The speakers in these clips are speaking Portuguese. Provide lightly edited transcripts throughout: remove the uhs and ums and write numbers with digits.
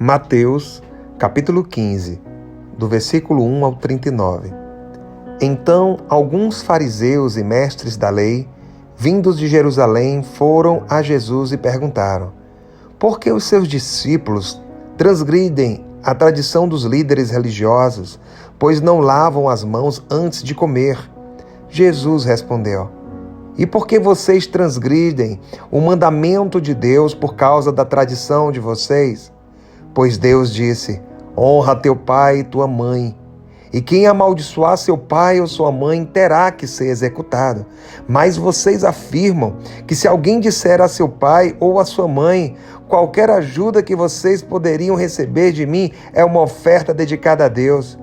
Mateus, capítulo 15, do versículo 1 ao 39. Então, alguns fariseus e mestres da lei, vindos de Jerusalém, foram a Jesus e perguntaram: por que os seus discípulos transgridem a tradição dos líderes religiosos, pois não lavam as mãos antes de comer? Jesus respondeu: e por que vocês transgridem o mandamento de Deus por causa da tradição de vocês? Pois Deus disse: honra teu pai e tua mãe. E quem amaldiçoar seu pai ou sua mãe terá que ser executado. Mas vocês afirmam que se alguém disser a seu pai ou a sua mãe: qualquer ajuda que vocês poderiam receber de mim é uma oferta dedicada a Deus,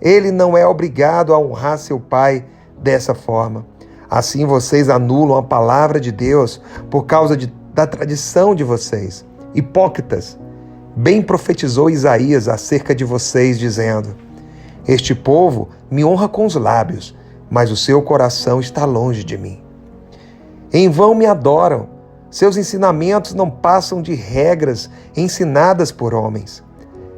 ele não é obrigado a honrar seu pai dessa forma. Assim vocês anulam a palavra de Deus por causa da tradição de vocês. Hipócritas, bem profetizou Isaías acerca de vocês, dizendo: este povo me honra com os lábios, mas o seu coração está longe de mim. Em vão me adoram, seus ensinamentos não passam de regras ensinadas por homens.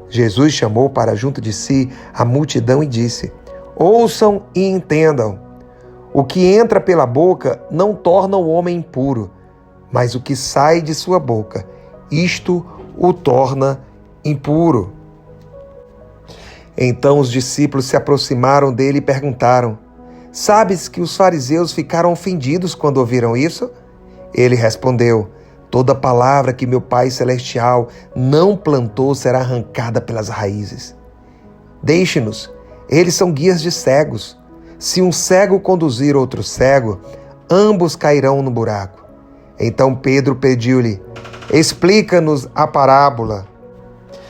Jesus chamou para junto de si a multidão e disse: ouçam e entendam. O que entra pela boca não torna o homem impuro, mas o que sai de sua boca, isto o torna impuro. Então os discípulos se aproximaram dele e perguntaram: sabes que os fariseus ficaram ofendidos quando ouviram isso? Ele respondeu: toda palavra que meu Pai Celestial não plantou será arrancada pelas raízes. Deixe-nos, eles são guias de cegos. Se um cego conduzir outro cego, ambos cairão no buraco. Então Pedro pediu-lhe: explica-nos a parábola.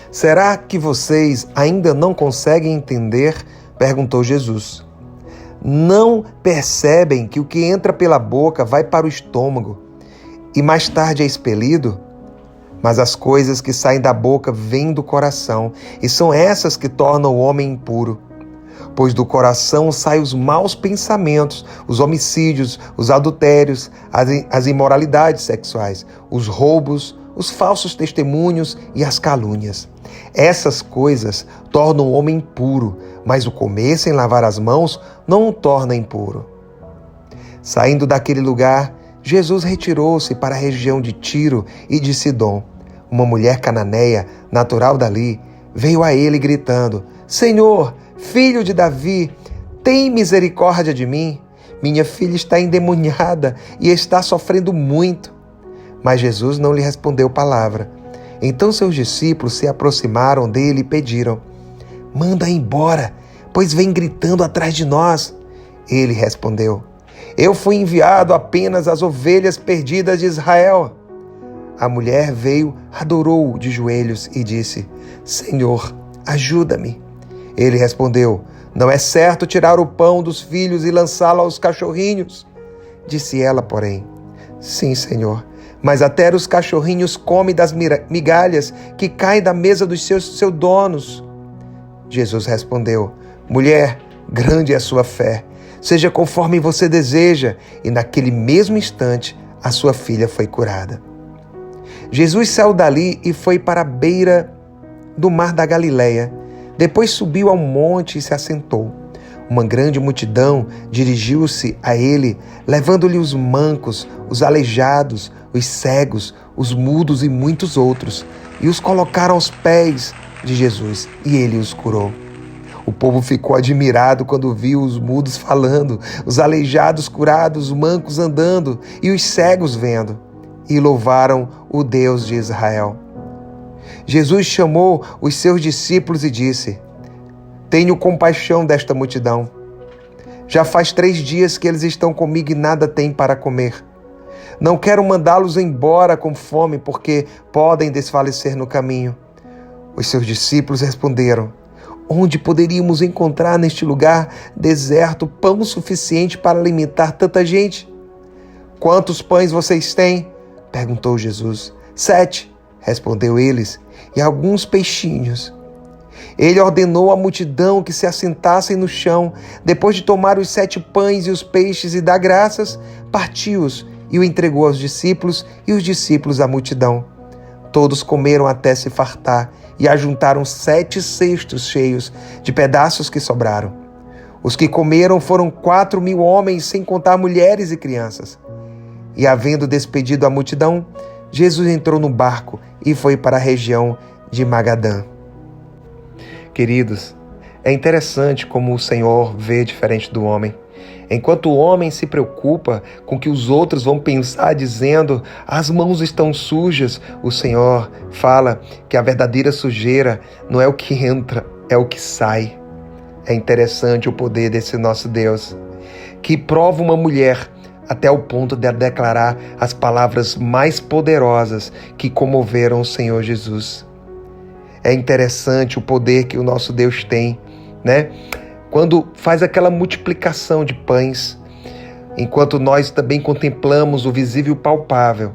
Será que vocês ainda não conseguem entender? Perguntou Jesus. Não percebem que o que entra pela boca vai para o estômago e mais tarde é expelido? Mas as coisas que saem da boca vêm do coração, e são essas que tornam o homem impuro. Pois do coração saem os maus pensamentos, os homicídios, os adultérios, as imoralidades sexuais, os roubos, os falsos testemunhos e as calúnias. Essas coisas tornam o homem impuro, mas o comer sem lavar as mãos não o torna impuro. Saindo daquele lugar, Jesus retirou-se para a região de Tiro e de Sidom. Uma mulher cananeia, natural dali, veio a ele gritando: Senhor, filho de Davi, tem misericórdia de mim. Minha filha está endemoniada e está sofrendo muito. Mas Jesus não lhe respondeu palavra. Então seus discípulos se aproximaram dele e pediram: manda embora, pois vem gritando atrás de nós. Ele respondeu: eu fui enviado apenas às ovelhas perdidas de Israel. A mulher veio, adorou-o de joelhos e disse: Senhor, ajuda-me. Ele respondeu: não é certo tirar o pão dos filhos e lançá-lo aos cachorrinhos. Disse ela, porém: sim, Senhor, mas até os cachorrinhos comem das migalhas que caem da mesa dos seus donos. Jesus respondeu: mulher, grande é a sua fé. Seja conforme você deseja. E naquele mesmo instante, a sua filha foi curada. Jesus saiu dali e foi para a beira do mar da Galileia. Depois subiu ao monte e se assentou. Uma grande multidão dirigiu-se a ele, levando-lhe os mancos, os aleijados, os cegos, os mudos e muitos outros, e os colocaram aos pés de Jesus, e ele os curou. O povo ficou admirado quando viu os mudos falando, os aleijados curados, os mancos andando e os cegos vendo, e louvaram o Deus de Israel. Jesus chamou os seus discípulos e disse: tenho compaixão desta multidão. Já faz 3 dias que eles estão comigo e nada têm para comer. Não quero mandá-los embora com fome, porque podem desfalecer no caminho. Os seus discípulos responderam: onde poderíamos encontrar neste lugar deserto pão suficiente para alimentar tanta gente? Quantos pães vocês têm? Perguntou Jesus. 7, respondeu eles, e alguns peixinhos. Ele ordenou à multidão que se assentassem no chão. Depois de tomar os 7 pães e os peixes e dar graças, partiu-os e o entregou aos discípulos e os discípulos à multidão. Todos comeram até se fartar e ajuntaram 7 cestos cheios de pedaços que sobraram. Os que comeram foram 4.000 homens, sem contar mulheres e crianças. E havendo despedido a multidão, Jesus entrou no barco e foi para a região de Magadã. Queridos, é interessante como o Senhor vê diferente do homem. Enquanto o homem se preocupa com o que os outros vão pensar, dizendo: as mãos estão sujas, o Senhor fala que a verdadeira sujeira não é o que entra, é o que sai. É interessante o poder desse nosso Deus, que prova uma mulher até o ponto de declarar as palavras mais poderosas que comoveram o Senhor Jesus. É interessante o poder que o nosso Deus tem, né? Quando faz aquela multiplicação de pães, enquanto nós também contemplamos o visível e palpável,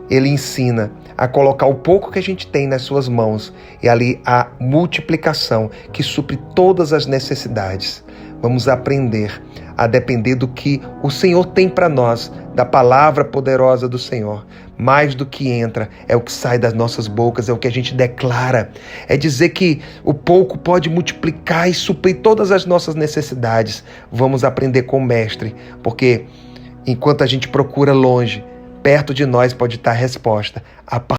Ele ensina a colocar o pouco que a gente tem nas suas mãos e ali a multiplicação que supre todas as necessidades. Vamos aprender a depender do que o Senhor tem para nós, da palavra poderosa do Senhor. Mais do que entra, é o que sai das nossas bocas, é o que a gente declara. É dizer que o pouco pode multiplicar e suprir todas as nossas necessidades. Vamos aprender com o Mestre, porque enquanto a gente procura longe, perto de nós pode estar a resposta.